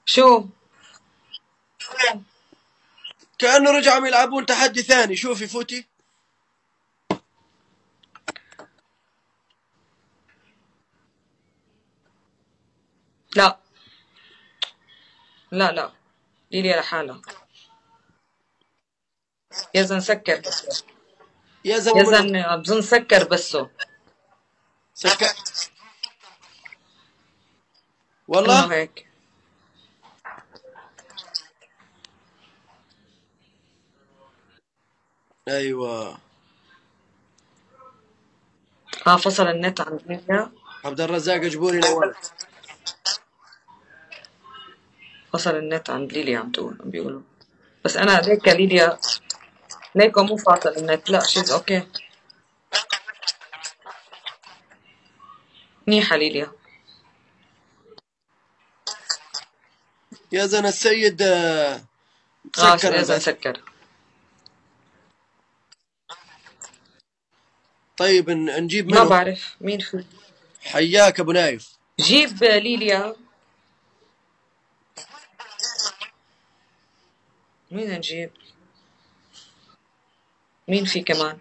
شو؟ كأنه رجعوا يلعبون تحدي ثاني. شوفي فوتي. لا لا لا، ليليا لحالها. يزن سكر بسه. يا زلمة يزن بظن سكر بسه. سكر انه والله. هيك. ايوه. فصل النت عن ليليا. عبد الرزاق جبوري نور. فصل النت عن ليليا عم بيقولوا. بس انا ليك ليليا، ليكو مو فاصل النت. لا شيز اوكي. منيحة ليليا. يا زلمة السيد سكر يزن البث. سكر. طيب نجيب ما منه. بعرف مين في. حياك ابو نايف. جيب ليليا. مين نجيب؟ مين في كمان؟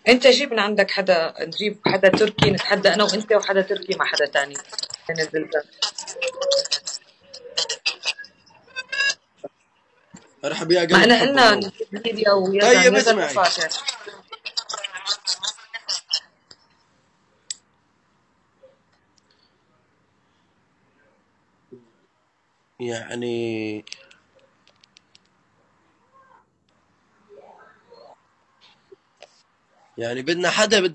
انت جيب من عندك حدا، نجيب حدا تركي نتحدى انا وانت، وحدا تركي مع حدا تاني من الزلزال. ارحب يا ما قلب انا حب قلنا منور. نجيب ليليا ويزن. طيب يزن مو اسمعي. فاشل. يعني بدنا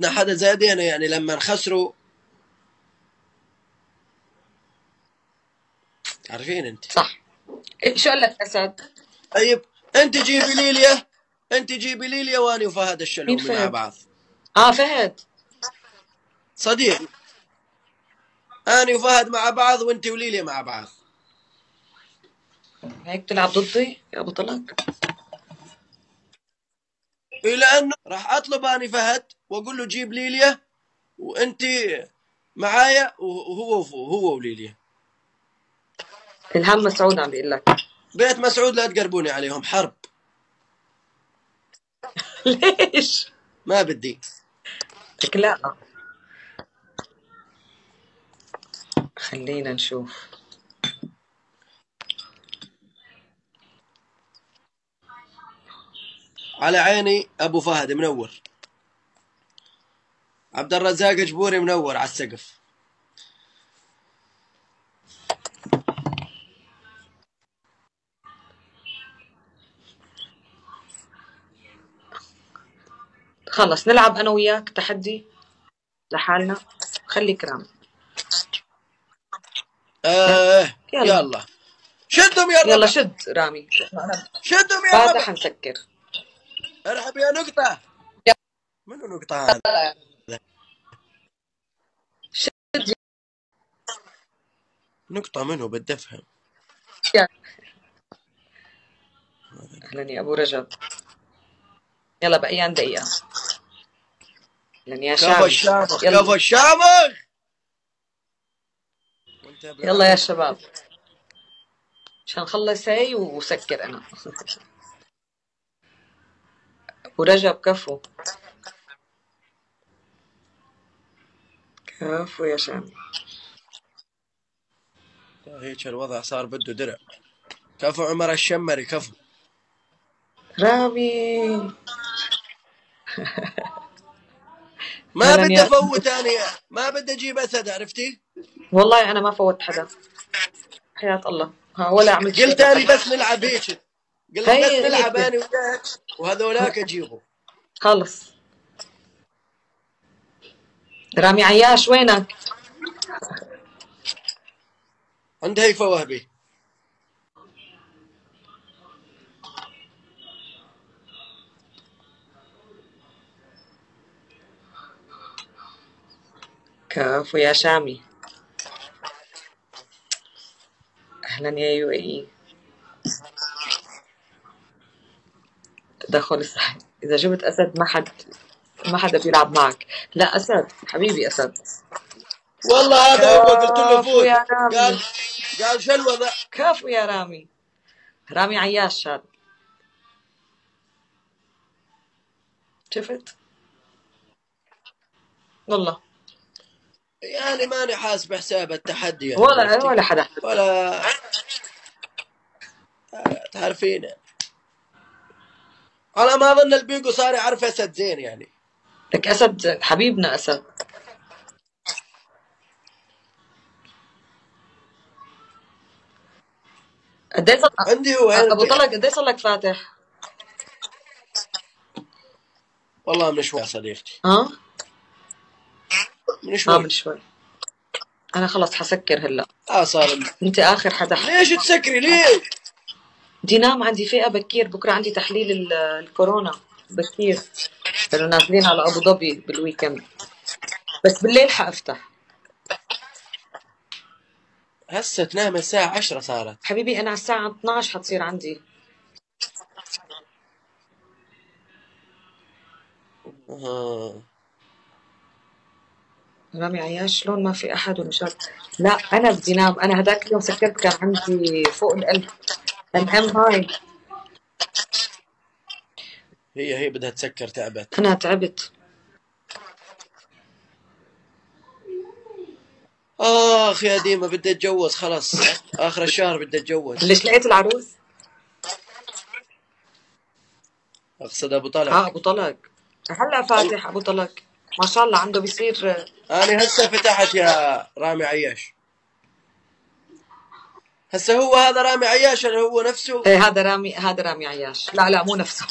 حدا زادين يعني لما نخسروا. عارفين انت. صح. شو قال لك اسد؟ طيب انت جيبي ليليا. انت جيبي ليليا واني وفهد مين الشلومي مع فهد؟ بعض. فهد. صديق. اني وفهد مع بعض وانت وليليا مع بعض. هيك تلعب ضدي يا ابو طلق؟ الى انه راح اطلب اني فهد واقول له جيب ليليا وانت معايا وهو وليليا. الهم مسعود عم بيقول لك. بيت مسعود لا تقربوني عليهم حرب. ليش؟ ما بدي. لك لا. خلينا نشوف. على عيني ابو فهد منور. عبد الرزاق جبوري منور على السقف. خلص نلعب انا وياك تحدي لحالنا. خليك رامي. يلا يلا شدهم يا يلا الربع. شد رامي. شدهم يا بعدها الربع. حنسكر. ارحب يا نقطة. منو نقطة هذا؟ شد نقطة منو بدي افهم. يا. اهلا يا ابو رجب. يلا بقيان دقيقة. اهلا يا كفى شامي. الشامخ يلا. كفى الشامخ. يلا يا شباب عشان نخلص هي وسكر انا. ابو رجب كفو. كفو يا شامي. هيك الوضع صار بده درع. كفو عمر الشمري كفو. رامي. ما بدي افوت اني. ما بدي اجيب اسد عرفتي. والله انا ما فوت حدا. حياة الله. ولا عملت شيء. قلت اني بس نلعب هيك. قلت بس نلعب هي اني وياك وهذولاك اجيبهم. خلص. رامي عياش وينك؟ عند هيفا وهبي. كفو يا شامي. اهلا يا يو اي. تدخل الصحي. اذا جبت اسد ما حدا بيلعب معك. لا اسد حبيبي اسد. والله هذا هو، قلت له كفو فوت، يا رامي، قال شو الوضع؟ كفو يا رامي. رامي عياش هذا، شفت والله. يعني ماني حاسب حساب التحدي يعني، ولا حدا ولا تعرفين. على ما اظن البيجو صار يعرف اسد زين يعني. لك اسد حبيبنا اسد. قديش عندي هو ابو عندي. طلق قديش صار لك فاتح؟ والله من شوي يا صديقتي، ها من شوي. من شوي. انا خلص حسكر هلا. صار. انت اخر حدا. ليش تسكري ليش؟ بدي نام، عندي فئة بكير بكره، عندي تحليل الكورونا بكير، لانه نازلين على ابو ظبي بالويكند، بس بالليل حافتح. هسه تنام الساعة 10 صارت. حبيبي انا على الساعة 12 حتصير عندي. رامي عياش شلون ما في احد ومشان. لا انا بدي نام، انا هداك اليوم سكرت كان عندي فوق ال1000 الام هاي. هي بدها تسكر، تعبت. انا تعبت. اخ يا ديما بدي اتجوز خلاص، اخر الشهر بدي اتجوز. ليش لقيت العروس؟ اقصد ابو طلق. ابو طلق هلا فاتح. ابو طلق ما شاء الله عنده بيصير. انا هسه فتحت يا رامي عياش. هسه هو هذا رامي عياش اللي هو نفسه. ايه هذا رامي عياش. لا مو نفسه.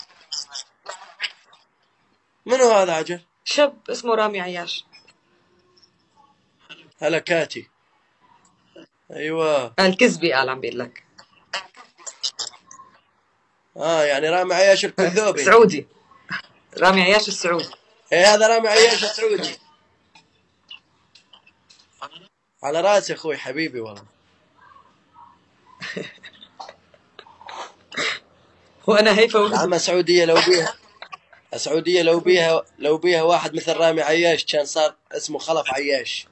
منو هذا عجل؟ شاب اسمه رامي عياش. هلكاتي. ايوه الكذبي قال عم بيقول لك. يعني رامي عياش الكذوبي. سعودي. رامي عياش السعودي. ايه هذا رامي عياش السعودي. على راسي اخوي حبيبي والله. وانا هيفا ولد. عم السعودية لو بيها واحد مثل رامي عياش كان صار اسمه خلف عياش.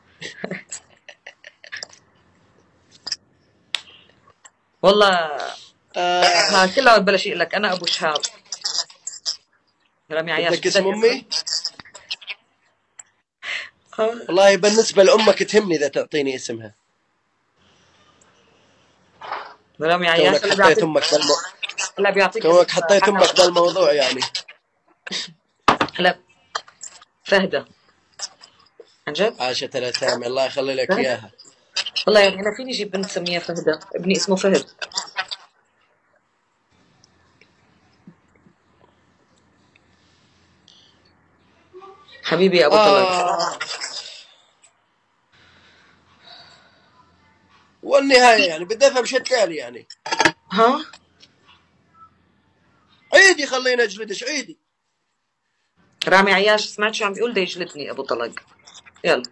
والله كلها ببلش يقول لك انا ابو شهاب. رامي عياش بدك اسم امي؟ والله بالنسبة لامك تهمني اذا تعطيني اسمها. رامي عياش كونك حطيت امك هلا بيعطيك كونك حطيت امك بالموضوع يعني. هلا فهدة عن جد. عاشة الاسامي الله يخلي لك اياها. والله يعني انا فيني اجيب بنت سميها فهدة، ابني اسمه فهد. حبيبي يا ابو طلق. والنهاية يعني بدي افهم شو التالي يعني. عيدي خلينا اجلدش عيدي. رامي عياش سمعت شو عم بيقول؟ بده يجلدني ابو طلق. يلا